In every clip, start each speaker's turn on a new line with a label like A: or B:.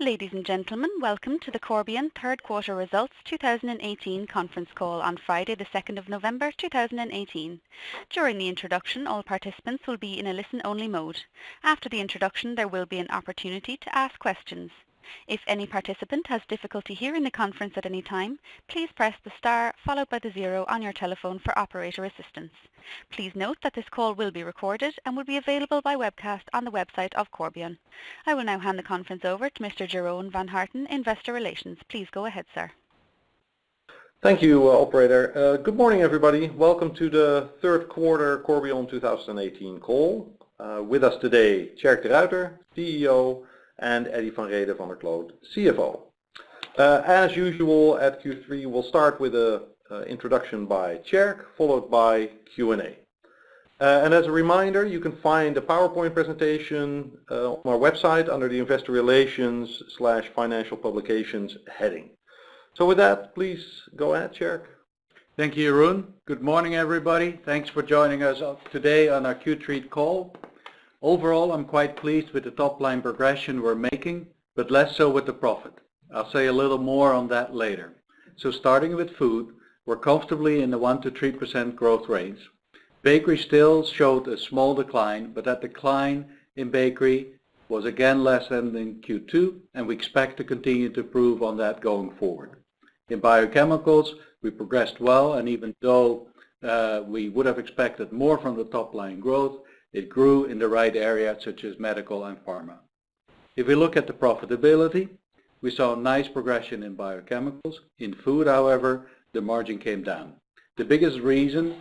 A: Ladies and gentlemen, welcome to the Corbion Third Quarter Results 2018 conference call on Friday the 2nd of November 2018. During the introduction, all participants will be in a listen-only mode. After the introduction, there will be an opportunity to ask questions. If any participant has difficulty hearing the conference at any time, please press the star followed by the 0 on your telephone for operator assistance. Please note that this call will be recorded and will be available by webcast on the website of Corbion. I will now hand the conference over to Mr. Jeroen van Harten, Investor Relations. Please go ahead, sir.
B: Thank you, operator. Good morning, everybody. Welcome to the third quarter Corbion 2018 call. With us today, Tjerk de Ruiter, CEO, and Eddy van Rhede van der Kloot, CFO. As usual at Q3, we'll start with an introduction by Tjerk, followed by Q&A. And as a reminder, you can find a PowerPoint presentation on our website under the Investor Relations/Financial Publications heading. So with that, please go ahead, Tjerk.
C: Thank you, Jeroen. Good morning, everybody. Thanks for joining us today on our Q3 call. Overall, I'm quite pleased with the top line progression we're making, but less so with the profit. I'll say a little more on that later. So starting with food, we're comfortably in the 1 to 3% growth range. Bakery still showed a small decline, but that decline in bakery was again less than in Q2, and we expect to continue to improve on that going forward. In biochemicals, we progressed well, and even though we would have expected more from the top line growth, it grew in the right areas such as medical and pharma. If we look at the profitability, we saw a nice progression in biochemicals. In food, however, the margin came down. The biggest reason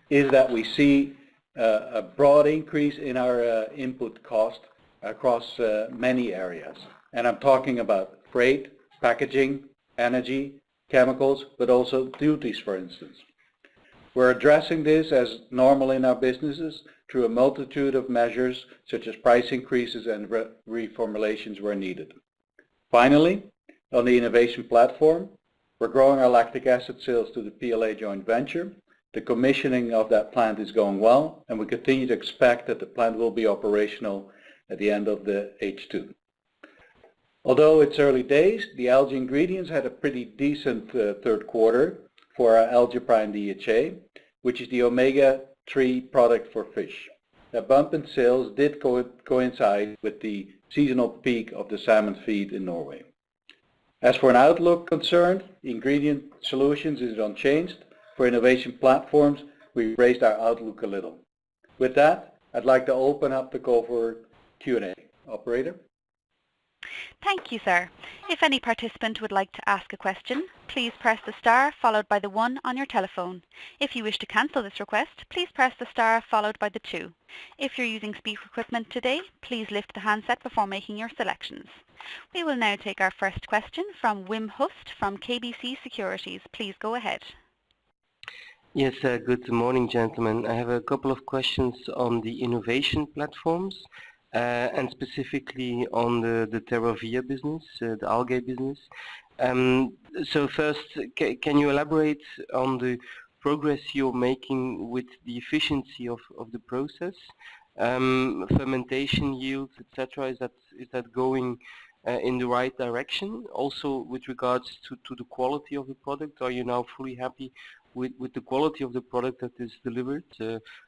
C: is that we see a broad increase in our input cost across many areas. And I'm talking about freight, packaging, energy, chemicals, but also duties, for instance. We're addressing this as normal in our businesses through a multitude of measures such as price increases and reformulations where needed. Finally, on the innovation platform, we're growing our lactic acid sales to the PLA joint venture. The commissioning of that plant is going well, and we continue to expect that the plant will be operational at the end of the H2. Although it's early days, the algae ingredients had a pretty decent third quarter for our algae prime DHA, which is the omega-3 product for fish. The bump in sales did coincide with the seasonal peak of the salmon feed in Norway. As for an outlook concerned, ingredient solutions is unchanged. For innovation platforms, we raised our outlook a little. With that, I'd like to open up the call for Q&A. Operator?
A: Thank you, sir. If any participant would like to ask a question, please press the star followed by the 1 on your telephone. If you wish to cancel this request, please press the star followed by the 2. If you're using speaker equipment today, please lift the handset before making your selections. We will now take our first question from Wim Hust from KBC Securities. Please go ahead.
D: Yes, good morning, gentlemen. I have a couple of questions on the innovation platforms. And specifically on the Terravia business, the algae business. So first, can you elaborate on the progress you're making with the efficiency of the process? Fermentation yields, etc. Is that going in the right direction? Also with regards to the quality of the product, are you now fully happy with the quality of the product that is delivered?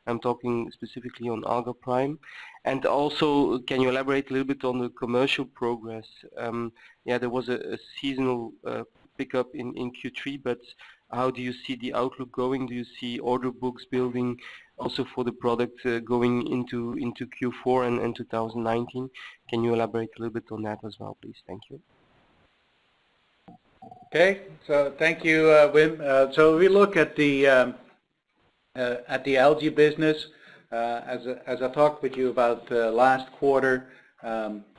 D: I'm talking specifically on Alga Prime. And also, can you elaborate a little bit on the commercial progress? Yeah, there was a seasonal pickup in Q3, but how do you see the outlook going? Do you see order books building also for the product going into Q4 and 2019? Can you elaborate a little bit on that as well, please? Thank you.
C: Okay, so thank you, Wim. So we look at the algae business. As I talked with you about last quarter,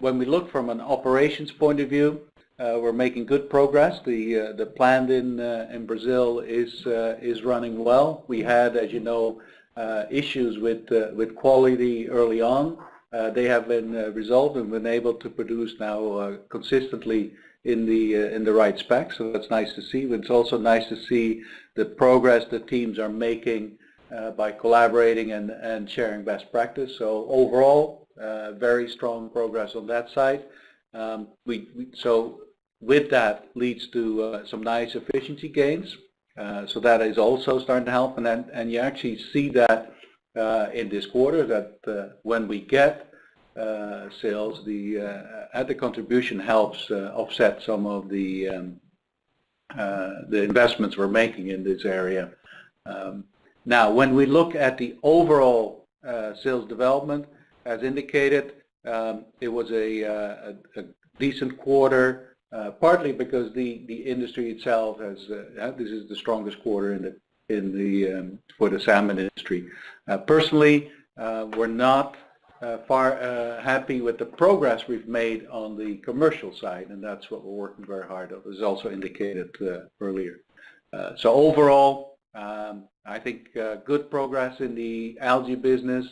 C: when we look from an operations point of view, we're making good progress. The plant in Brazil is running well. We had, as you know, issues with quality early on. They have been resolved and been able to produce now consistently in the right specs, so that's nice to see. But it's also nice to see the progress the teams are making by collaborating and sharing best practice. So overall, very strong progress on that side. So with that leads to some nice efficiency gains. So that is also starting to help, and you actually see that in this quarter that when we get sales, the contribution helps offset some of the investments we're making in this area. Now, when we look at the overall sales development, as indicated, it was a decent quarter, partly because the industry itself has this is the strongest quarter for the salmon industry. Personally, we're not happy with the progress we've made on the commercial side, and that's what we're working very hard on, as also indicated earlier. So overall, I think good progress in the algae business.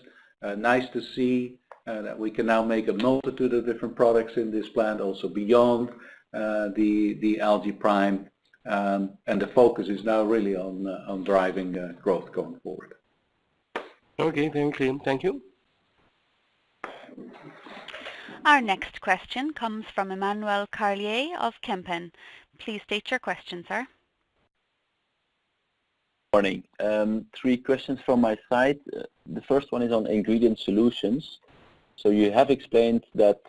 C: Nice to see that we can now make a multitude of different products in this plant, also beyond the algae prime, and the focus is now really on driving growth going forward.
D: Okay, very clear. Thank you.
A: Our next question comes from Emmanuel Carlier of Kempen. Please state your question, sir.
E: Morning. 3 questions from my side. The first one is on ingredient solutions. So you have explained that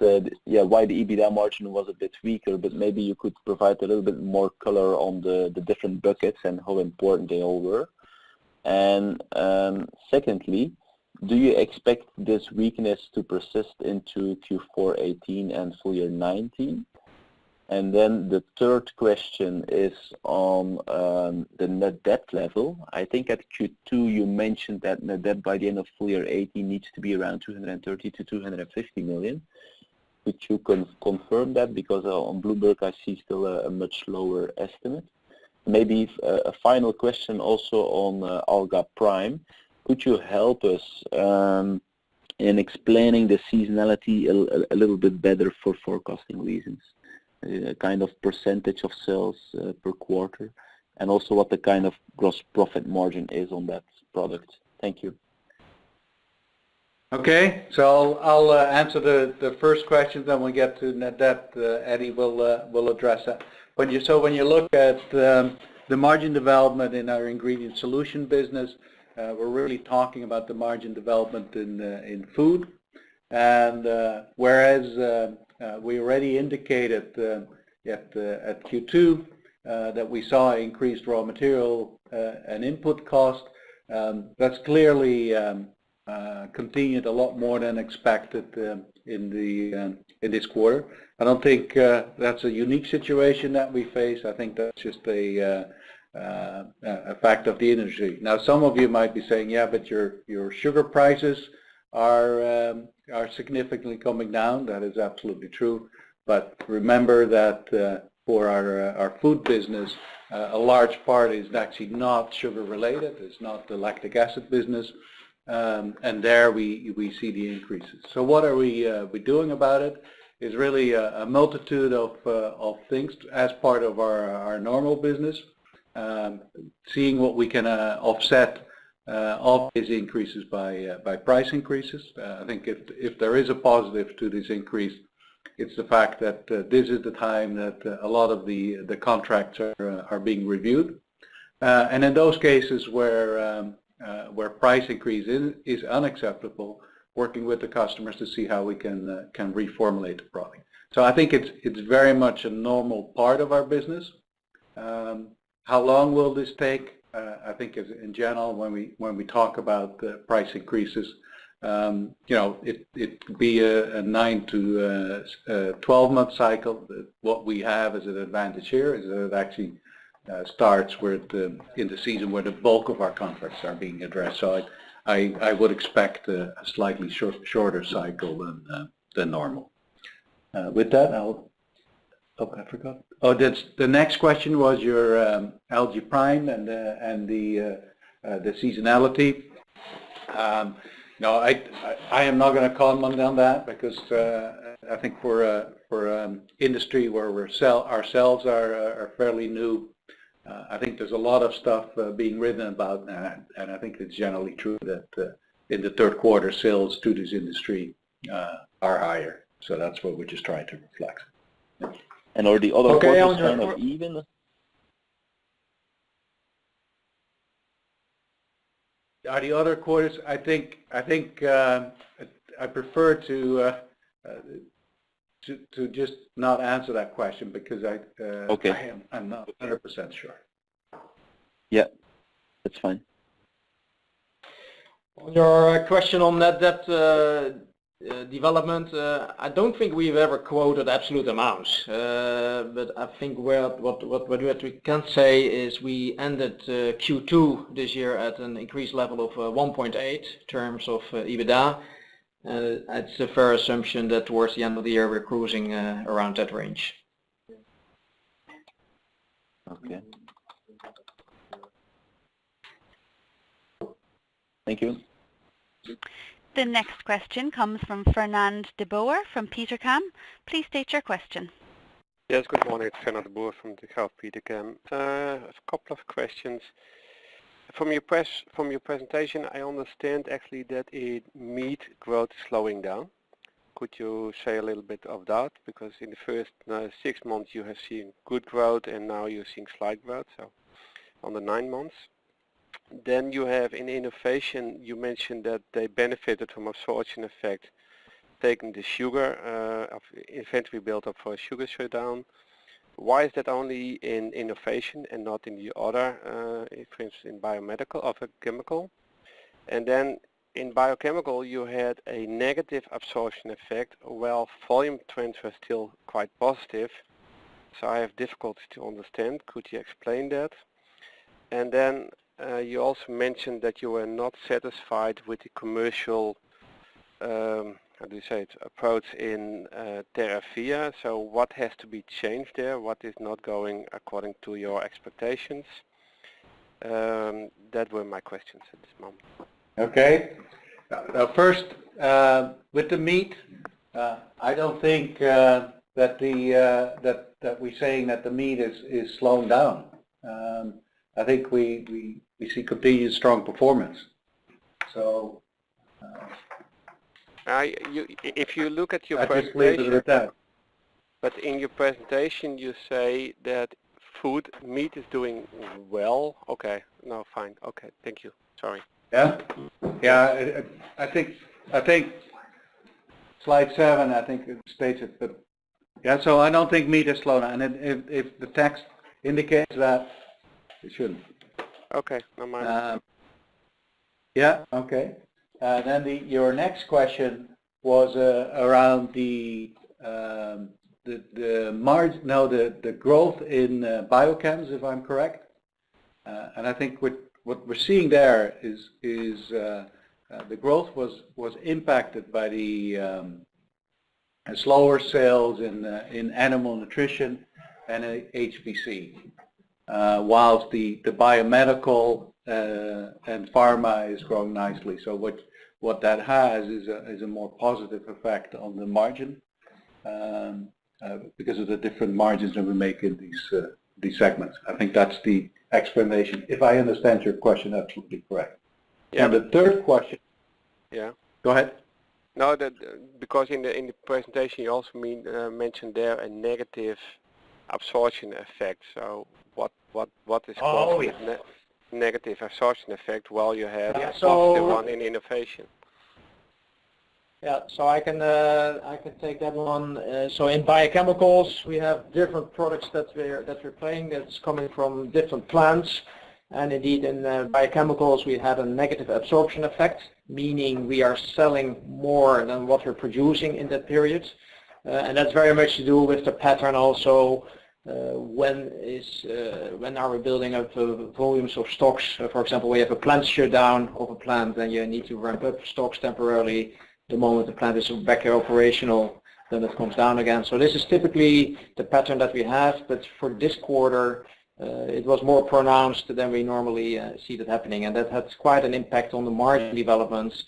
E: why the EBITDA margin was a bit weaker, but maybe you could provide a little bit more color on the different buckets and how important they all were. And secondly, do you expect this weakness to persist into Q4 18 and full year 19? And then the third question is on the net debt level. I think at Q2 you mentioned that net debt by the end of full year 18 needs to be around 230 to 250 million. Could you confirm that? Because on Bloomberg I see still a much lower estimate. Maybe a final question also on Alga Prime. Could you help us in explaining the seasonality a little bit better for forecasting reasons? A kind of percentage of sales per quarter, and also what the kind of gross profit margin is on that product. Thank you.
C: Okay, so I'll answer the first question, then we get to net debt. Eddie will address that. When you look at the margin development in our ingredient solution business, we're really talking about the margin development in food, and whereas we already indicated at Q2 that we saw increased raw material and input cost. That's clearly continued a lot more than expected in this quarter. I don't think that's a unique situation that we face. I think that's just a fact of the industry. Now, some of you might be saying, yeah, but your sugar prices are significantly coming down. That is absolutely true. But remember that for our food business, a large part is actually not sugar related. It's not the lactic acid business, and there we see the increases. So what are we doing about it? Is really a multitude of things as part of our normal business, seeing what we can offset all these increases by price increases. I think if there is a positive to this increase, it's the fact that this is the time that a lot of the contracts are being reviewed, and in those cases where price increase is unacceptable, working with the customers to see how we can reformulate the product. So I think it's very much a normal part of our business. How long will this take? I think in general, when we talk about price increases, it could be a 9 to 12-month cycle. What we have as an advantage here is that it actually starts in the season where the bulk of our contracts are being addressed. So I would expect a slightly shorter cycle than normal. With that, I forgot. Oh, the next question was your algae prime and the seasonality. No, I am not going to comment on that because I think for industry where ourselves are fairly new, I think there's a lot of stuff being written about that, and I think it's generally true that in the third quarter sales to this industry are higher. So that's what we're just trying to reflect.
E: And are the other
F: Okay,
E: quarters
F: on
E: kind
F: your
E: of even?
C: Are the other quarters? I think I prefer to just not answer that question because
E: Okay.
C: I'm not 100% sure.
E: Yeah, that's fine.
F: On your question on net debt development, I don't think we've ever quoted absolute amounts, but I think what we can say is we ended Q2 this year at an increased level of 1.8 in terms of EBITDA. It's a fair assumption that towards the end of the year we're cruising around that range.
E: Okay. Thank you.
A: The next question comes from Fernand de Boer from Petercam. Please state your question.
G: Yes, good morning. It's Fernand de Boer from the Petercam. A couple of questions. From your presentation, I understand actually that meat growth is slowing down. Could you say a little bit of that? Because in the first 6 months you have seen good growth and now you're seeing slight growth, so on the 9 months. Then you have in innovation, you mentioned that they benefited from absorption effect, taking the sugar of inventory built up for a sugar shutdown. Why is that only in innovation and not in the other, for instance in biomedical or chemical? And then in biochemical you had a negative absorption effect while volume trends were still quite positive. So I have difficulty to understand. Could you explain that? And then you also mentioned that you were not satisfied with the commercial approach in Terravia. So what has to be changed there? What is not going according to your expectations? That were my questions at this moment.
C: Okay. Now first, with the meat, I don't think that we're saying that the meat is slowing down. I think we see continued strong performance. So.
G: If you look at your
C: I just leave it at that.
G: But in your presentation you say that meat is doing well. Okay, no, fine. Okay, thank you. Sorry.
C: Yeah, yeah. I think slide 7. I think it states it, but yeah. So I don't think meat is slowing down, and if the text indicates that, it shouldn't.
G: Okay, no mind.
C: Yeah. Okay. Then your next question was around the margin. No, the growth in biochems, if I'm correct. And I think what we're seeing there is the growth was impacted by the slower sales in animal nutrition and HPC, whilst the biomedical and pharma is growing nicely. So what that has is a more positive effect on the margin because of the different margins that we make in these segments. I think that's the explanation. If I understand your question absolutely correct. Yeah. And the third question.
G: Yeah.
C: Go ahead.
G: No, because in the presentation you also mentioned there a negative absorption effect. So what is causing negative absorption effect while you have a positive one in innovation?
F: Yeah, so I can take that one. So in biochemicals we have different products that we're playing that's coming from different plants, and indeed in biochemicals we had a negative absorption effect, meaning we are selling more than what we're producing in that period, and that's very much to do with the pattern also. When are we building up volumes of stocks? For example, we have a plant shutdown of a plant, then you need to ramp up stocks temporarily. The moment the plant is back operational, then it comes down again. So this is typically the pattern that we have, but for this quarter it was more pronounced than we normally see that happening, and that has quite an impact on the margin developments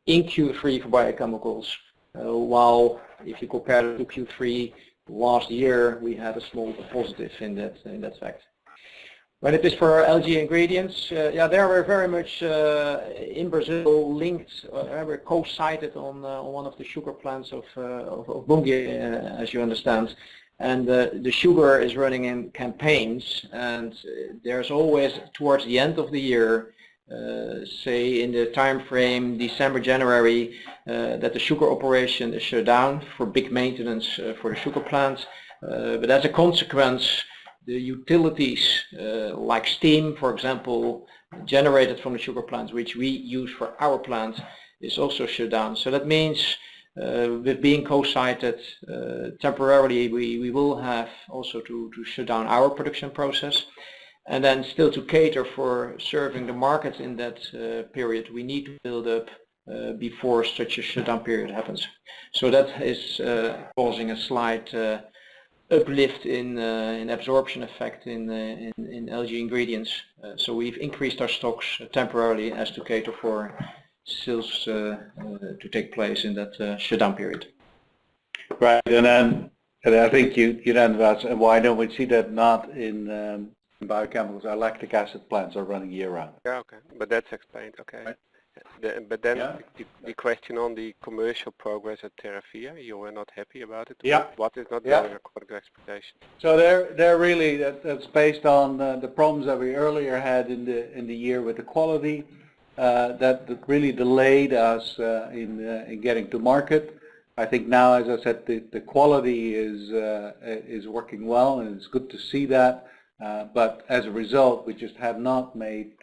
F: in Q3 for biochemicals, while if you compare it to Q3 last year we had a small positive in that fact. When it is for LG Ingredients, yeah, there we're very much in Brazil linked. We're co-sited on one of the sugar plants of Bunge, as you understand. And the sugar is running in campaigns, and there's always towards the end of the year, say in the time frame December, January, that the sugar operation is shut down for big maintenance for the sugar plant. But as a consequence, the utilities like steam, for example, generated from the sugar plants, which we use for our plant, is also shut down. So that means with being co-sited temporarily, we will have also to shut down our production process. And then still to cater for serving the market in that period, we need to build up before such a shutdown period happens. So that is causing a slight uplift in absorption effect in LG Ingredients. So we've increased our stocks temporarily as to cater for sales to take place in that shutdown period.
C: Right, and I think you then asked, why don't we see that not in biochemicals? Our lactic acid plants are running year round.
G: Yeah, okay, but that's explained. Okay. Right. But then the question on the commercial progress at Terravia, you were not happy about it?
C: Yeah.
G: What is not going according to expectations?
C: So they're really, that's based on the problems that we earlier had in the year with the quality that really delayed us in getting to market. I think now, as I said, the quality is working well, and it's good to see that. But as a result, we just have not made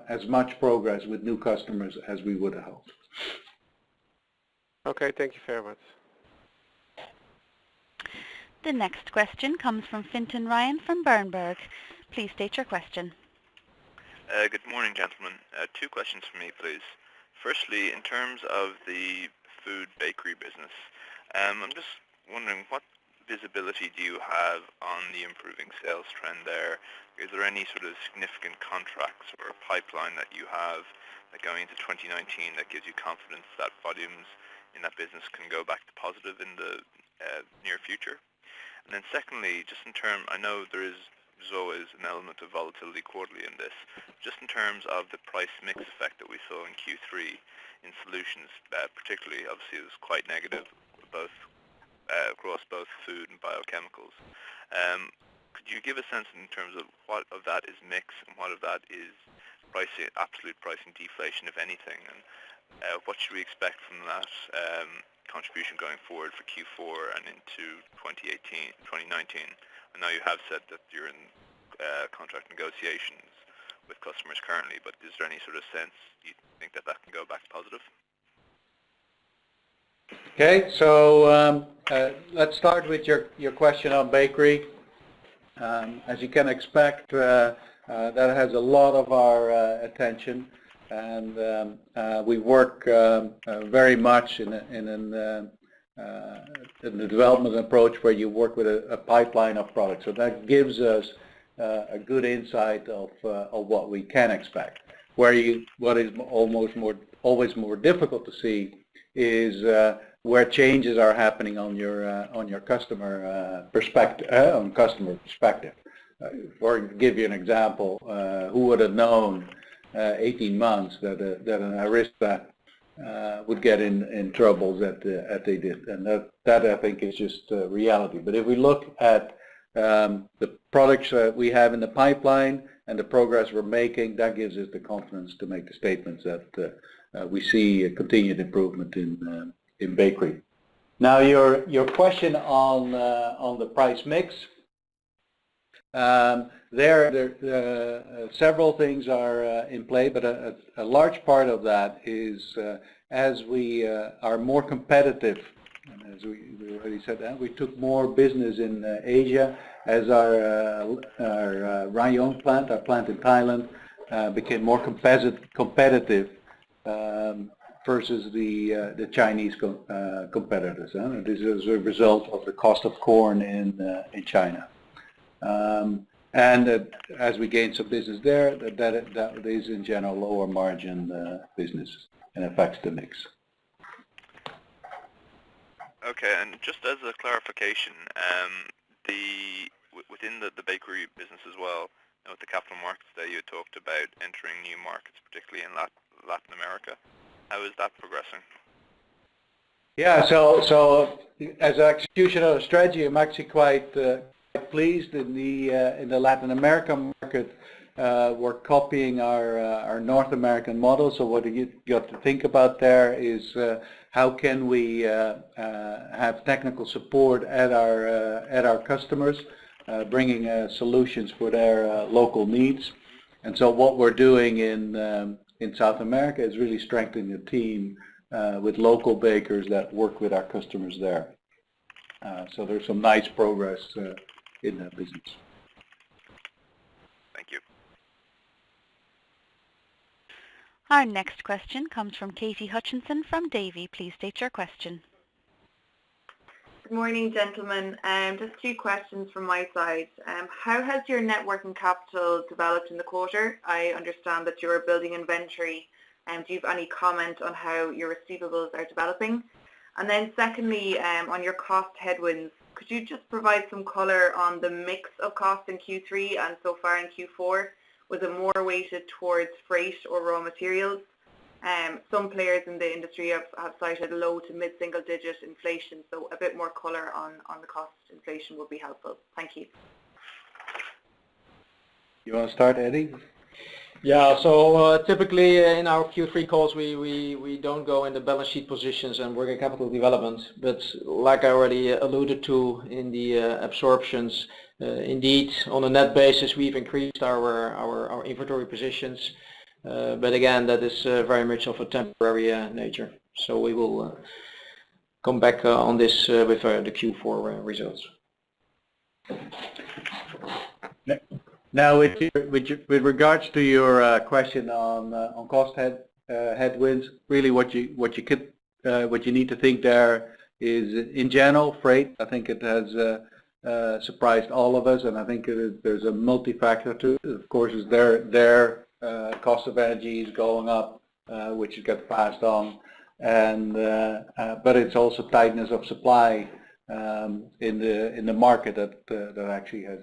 C: as much progress with new customers as we would have hoped.
G: Okay, thank you very much.
A: The next question comes from Fintan Ryan from Berenberg. Please state your question.
H: Good morning, gentlemen. Two questions for me, please. Firstly, in terms of the food bakery business, I'm just wondering what visibility do you have on the improving sales trend there? Is there any sort of significant contracts or pipeline that you have that going into 2019 that gives you confidence that volumes in that business can go back to positive in the near future? And then secondly, just in terms, I know there's always an element of volatility quarterly in this, just in terms of the price mix effect that we saw in Q3 in solutions, particularly, obviously it was quite negative, both across both food and biochemicals. Could you give a sense in terms of what of that is mix and what of that is pricing, absolute pricing deflation, if anything, and what should we expect from that contribution going forward for Q4 and into 2019? I know you have said that you're in contract negotiations with customers currently, but is there any sort of sense you think that can go back positive?
C: Okay, so let's start with your question on bakery. As you can expect, that has a lot of our attention, and we work very much in the development approach where you work with a pipeline of products. So that gives us a good insight of what we can expect. What is always more difficult to see is where changes are happening on your customer perspective. For give you an example, who would have known 18 months that an Arista would get in troubles that they did, and that I think is just reality. But if we look at the products that we have in the pipeline and the progress we're making, that gives us the confidence to make the statements that we see a continued improvement in bakery. Now your question on the price mix. Several things are in play, but a large part of that is as we are more competitive, and as we already said that, we took more business in Asia as our Rayong plant, our plant in Thailand, became more competitive versus the Chinese competitors. This is a result of the cost of corn in China. And as we gain some business there, that is in general lower margin business and affects the mix.
H: Okay, and just as a clarification, within the bakery business as well, With the capital markets that you talked about entering new markets, particularly in Latin America. How is that progressing?
C: Yeah, so as an execution of the strategy, I'm actually quite pleased in the Latin American market. We're copying our North American model. So what you got to think about there is how can we have technical support at our customers, bringing solutions for their local needs. And so what we're doing in South America is really strengthening the team with local bakers that work with our customers there. So there's some nice progress in that business.
H: Thank you.
A: Our next question comes from Katie Hutchinson from Davy. Please state your question.
I: Good morning, gentlemen. Just two questions from my side. How has your net working capital developed in the quarter? I understand that you're building inventory. Do you have any comment on how your receivables are developing? And then secondly, on your cost headwinds, could you just provide some color on the mix of costs in Q3 and so far in Q4? Was it more weighted towards freight or raw materials? Some players in the industry have cited low to mid-single digit inflation, so a bit more color on the cost inflation would be helpful. Thank you.
C: You want to start, Eddie?
F: Yeah, so typically in our Q3 calls we don't go into balance sheet positions and working capital development, but like I already alluded to in the absorptions, indeed on a net basis we've increased our inventory positions, but again that is very much of a temporary nature. So we will come back on this with the Q4 results.
C: Now, with regards to your question on cost headwinds, really what you need to think there is, in general, freight. I think it has surprised all of us, and I think there's a multi-factor to it. Of course, is their cost of energy is going up, which has got passed on, and but it's also tightness of supply in the market that actually has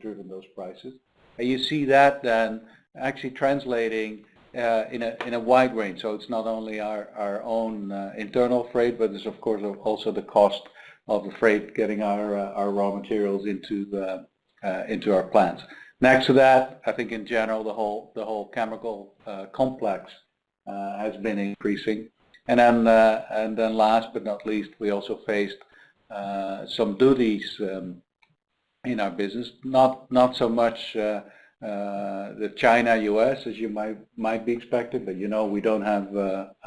C: driven those prices. And you see that then actually translating in a wide range. So it's not only our own internal freight, but it's of course also the cost of the freight getting our raw materials into our plants. Next to that, I think in general the whole chemical complex has been increasing. And then last but not least, we also faced some duties in our business, not so much the China-US as you might be expected, but you know we don't have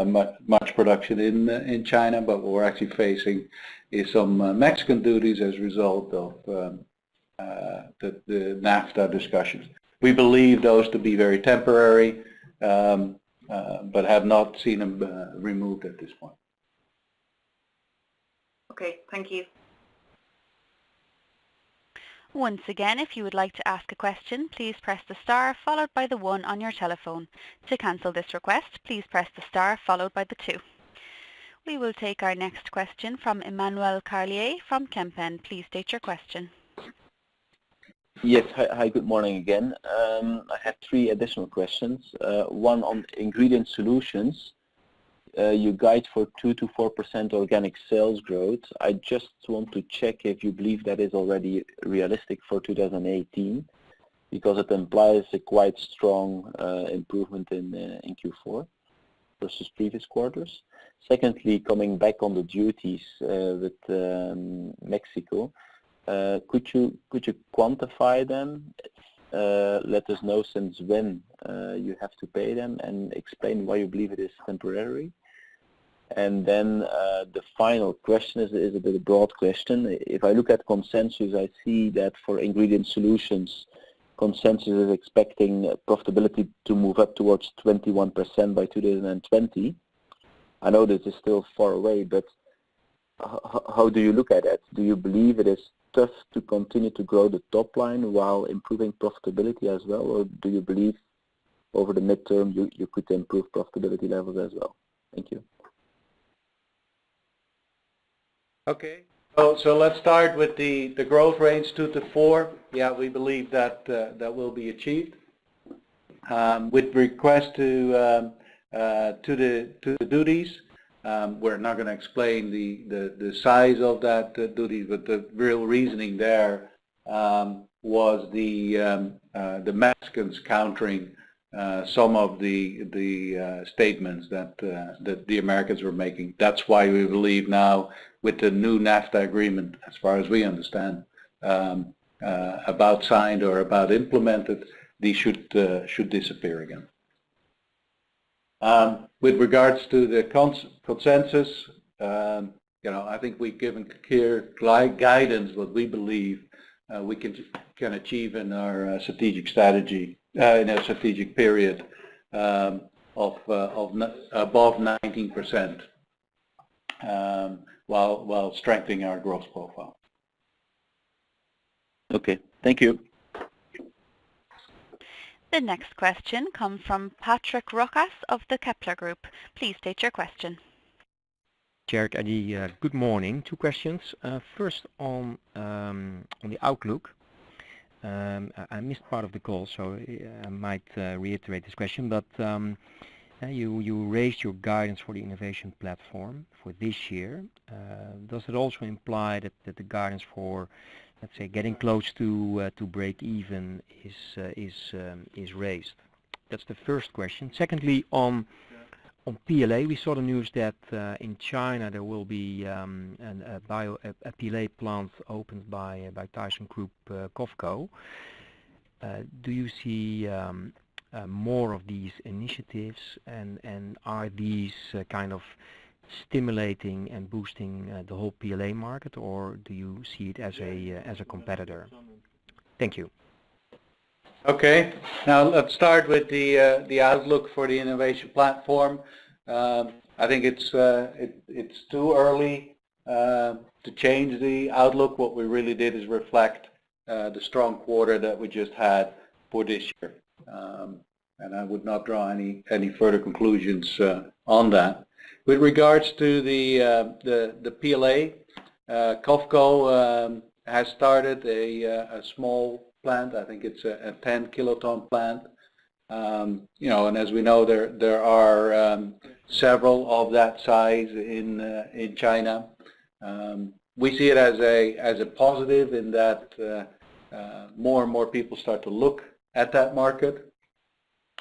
C: much production in China, but what we're actually facing is some Mexican duties as a result of the NAFTA discussions. We believe those to be very temporary, but have not seen them removed at this point.
I: Okay, thank you.
A: Once again, if you would like to ask a question, please press the star followed by the 1 on your telephone. To cancel this request, please press the star followed by the 2. We will take our next question from Emmanuel Carlier from Kempen. Please state your question.
E: Yes, hi, good morning again. I have 3 additional questions. One on ingredient solutions. You guide for 2 to 4% organic sales growth. I just want to check if you believe that is already realistic for 2018, because it implies a quite strong improvement in Q4 versus previous quarters. Secondly, coming back on the duties with Mexico, could you quantify them? Let us know since when you have to pay them, and explain why you believe it is temporary. And then the final question is a bit of a broad question. If I look at consensus, I see that for ingredient solutions, consensus is expecting profitability to move up towards 21% by 2020. I know this is still far away, but how do you look at it? Do you believe it is tough to continue to grow the top line while improving profitability as well, or do you believe over the midterm you could improve profitability levels as well? Thank you.
C: Okay. So let's start with the growth range 2 to 4. Yeah, we believe that that will be achieved. With request to the duties, we're not going to explain the size of that duty, but the real reasoning there was the Mexicans countering some of the statements that the Americans were making. That's why we believe now, with the new NAFTA agreement, as far as we understand, about signed or about implemented, these should disappear again. With regards to the consensus, I think we've given clear guidance what we believe we can achieve in our strategic strategy in a strategic period of above 19%, while strengthening our growth profile.
E: Okay, thank you.
A: The next question comes from Patrick Rokas of the Kepler Group. Please state your question.
J: Tjerk, good morning. Two questions. First on the outlook. I missed part of the call, so I might reiterate this question, but you raised your guidance for the innovation platform for this year. Does it also imply that the guidance for, let's say, getting close to break even is raised? That's the first question. Secondly, on PLA, we saw the news that in China there will be a PLA plant opened by Tyson Group COFCO. Do you see more of these initiatives, and are these kind of stimulating and boosting the whole PLA market, or do you see it as a competitor? Thank you.
C: Okay, now let's start with the outlook for the innovation platform. I think it's too early to change the outlook. What we really did is reflect the strong quarter that we just had for this year, and I would not draw any further conclusions on that. With regards to the PLA, COFCO has started a small plant. I think it's a 10 kiloton plant. And as we know, there are several of that size in China. We see it as a positive in that more and more people start to look at that market,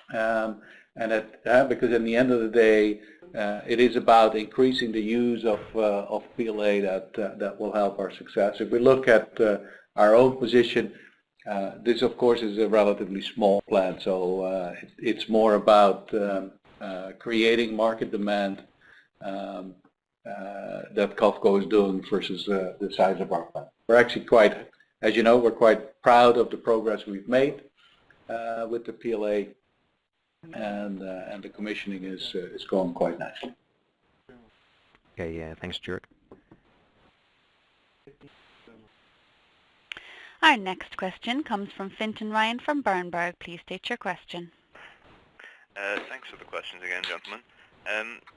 C: because in the end of the day, it is about increasing the use of PLA that will help our success. If we look at our own position, this of course is a relatively small plant, so it's more about creating market demand that COFCO is doing versus the size of our plant. We're actually quite, as you know, we're quite proud of the progress we've made with the PLA, and the commissioning is going quite nicely.
J: Okay, yeah, thanks, Tjerk.
A: Our next question comes from Fintan Ryan from Berenberg. Please state your question.
H: Thanks for the questions again, gentlemen.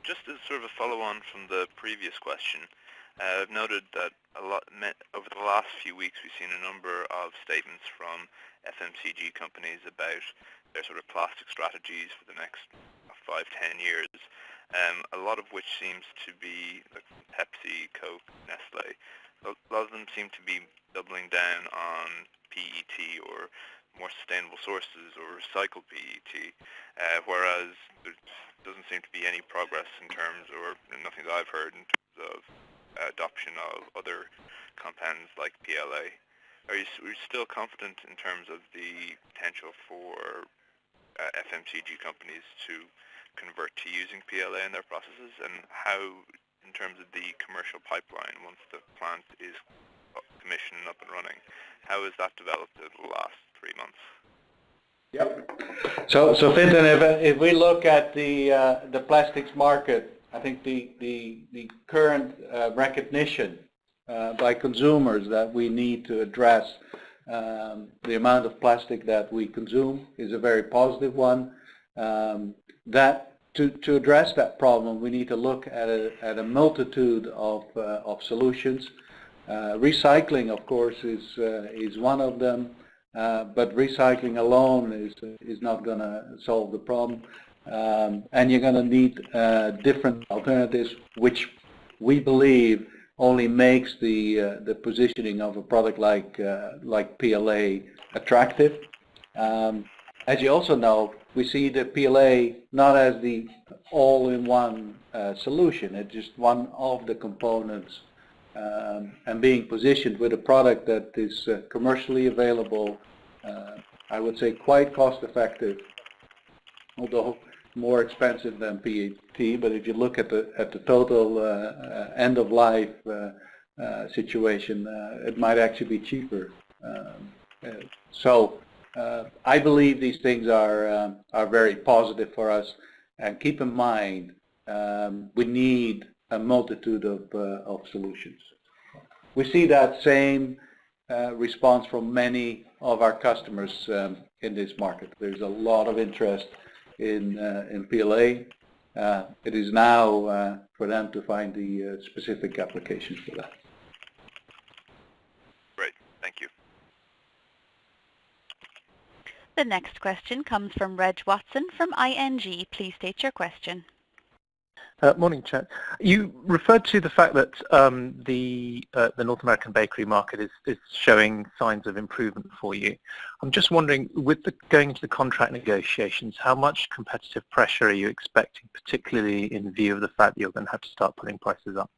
H: Just as sort of a follow-on from the previous question, I've noted that over the last few weeks we've seen a number of statements from FMCG companies about their sort of plastic strategies for the next 5-10 years, a lot of which seems to be Pepsi, Coke, Nestle. A lot of them seem to be doubling down on PET or more sustainable sources or recycled PET, whereas there doesn't seem to be any progress in terms, or nothing that I've heard in terms of adoption of other compounds like PLA. Are you still confident in terms of the potential for FMCG companies to convert to using PLA in their processes, and how, in terms of the commercial pipeline, once the plant is commissioned and up and running, how has that developed over the last 3 months?
C: Yep. So Fintan, if we look at the plastics market, I think the current recognition by consumers that we need to address the amount of plastic that we consume is a very positive one. That to address that problem, we need to look at a multitude of solutions. Recycling, of course, is one of them, but recycling alone is not going to solve the problem, and you're going to need different alternatives, which we believe only makes the positioning of a product like PLA attractive. As you also know, we see the PLA not as the all-in-one solution. It's just one of the components, and being positioned with a product that is commercially available, I would say quite cost-effective, although more expensive than PET. But if you look at the total end-of-life situation, it might actually be cheaper. So I believe these things are very positive for us. And keep in mind, we need a multitude of solutions. We see that same response from many of our customers in this market. There's a lot of interest in PLA. It is now for them to find the specific applications for that.
H: Great, thank you.
A: The next question comes from Reg Watson from ING. Please state your question.
K: Morning, Chad. You referred to the fact that the North American bakery market is showing signs of improvement for you. I'm just wondering, with going into the contract negotiations, how much competitive pressure are you expecting, particularly in view of the fact that you're going to have to start putting prices up?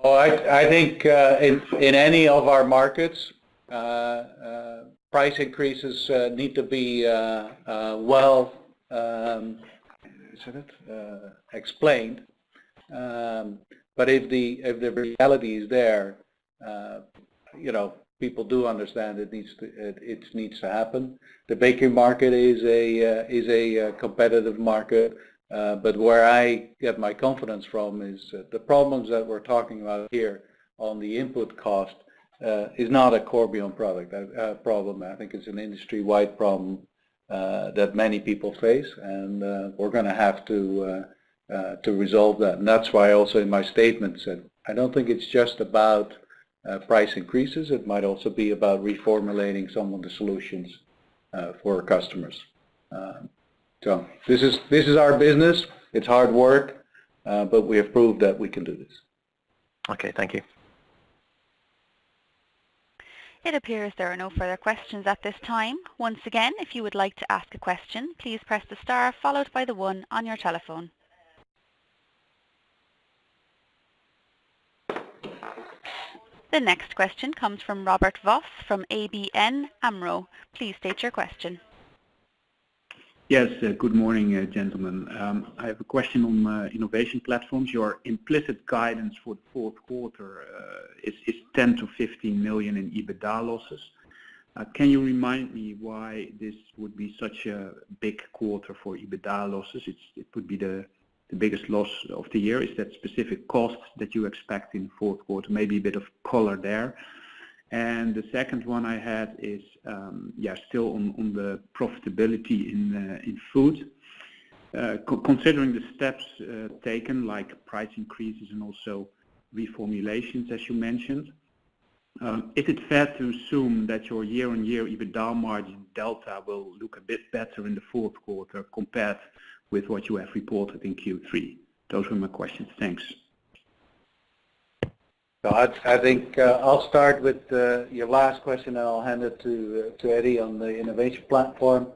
C: Oh, I think in any of our markets, price increases need to be well explained. But if the reality is there, people do understand it needs to happen. The bakery market is a competitive market, but where I get my confidence from is the problems that we're talking about here on the input cost is not a Corbion problem. I think it's an industry-wide problem that many people face, and we're going to have to resolve that. And that's why also in my statement said I don't think it's just about price increases. It might also be about reformulating some of the solutions for our customers. So this is our business. It's hard work, but we have proved that we can do this.
K: Okay, thank you.
A: It appears there are no further questions at this time. Once again, if you would like to ask a question, please press the star followed by the 1 on your telephone. The next question comes from Robert Vos from ABN AMRO. Please state your question.
L: Yes, good morning, gentlemen. I have a question on innovation platforms. Your implicit guidance for the fourth quarter is 10 to 15 million in EBITDA losses. Can you remind me why this would be such a big quarter for EBITDA losses? It would be the biggest loss of the year. Is that specific costs that you expect in fourth quarter? Maybe a bit of color there. And the second one I had is, still on the profitability in food. Considering the steps taken, like price increases and also reformulations, as you mentioned, is it fair to assume that your year-on-year EBITDA margin delta will look a bit better in the fourth quarter compared with what you have reported in Q3? Those were my questions. Thanks.
C: So I think I'll start with your last question, and I'll hand it to Eddie on the innovation platform.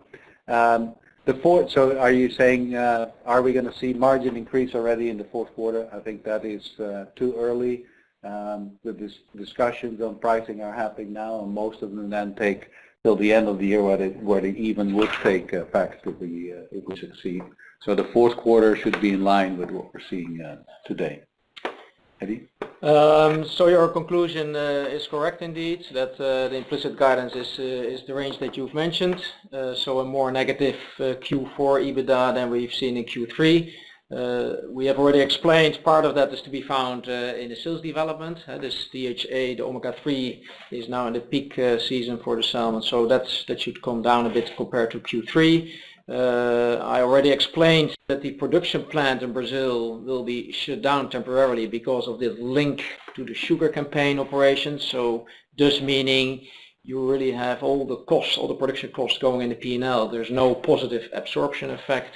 C: So are you saying, are we going to see margin increase already in the fourth quarter? I think that is too early. The discussions on pricing are happening now, and most of them then take till the end of the year where they even would take effect if we succeed. So the fourth quarter should be in line with what we're seeing today. Eddie?
F: So your conclusion is correct indeed, that the implicit guidance is the range that you've mentioned. So a more negative Q4 EBITDA than we've seen in Q3. We have already explained part of that is to be found in the sales development. This DHA, the omega-3, is now in the peak season for the salmon, so that should come down a bit compared to Q3. I already explained that the production plant in Brazil will be shut down temporarily because of the link to the sugar campaign operations. So thus meaning you really have all the costs, all the production costs going in the P&L. There's no positive absorption effect.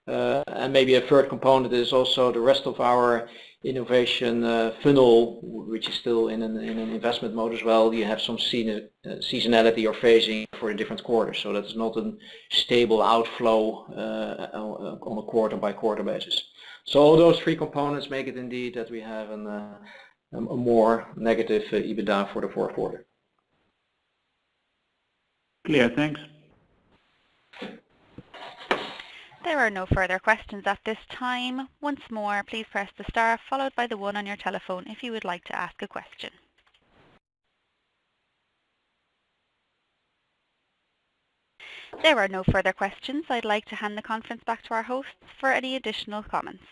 F: And maybe a third component is also the rest of our innovation funnel, which is still in an investment mode as well. You have some seasonality or phasing for the different quarters, so that's not a stable outflow on a quarter by quarter basis. So all those three components make it indeed that we have a more negative EBITDA for the fourth quarter.
L: Clear, thanks.
A: There are no further questions at this time. Once more, please press the star followed by the 1 on your telephone if you would like to ask a question. There are no further questions. I'd like to hand the conference back to our hosts for any additional comments.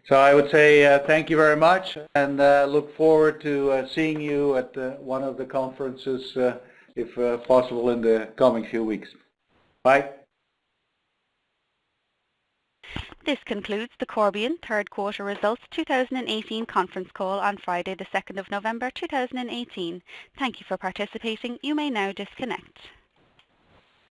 C: So I would say thank you very much, and look forward to seeing you at one of the conferences, if possible, in the coming few weeks. Bye.
A: This concludes the Corbion third quarter results 2018 conference call on Friday the 2nd of November 2018. Thank you for participating. You may now disconnect.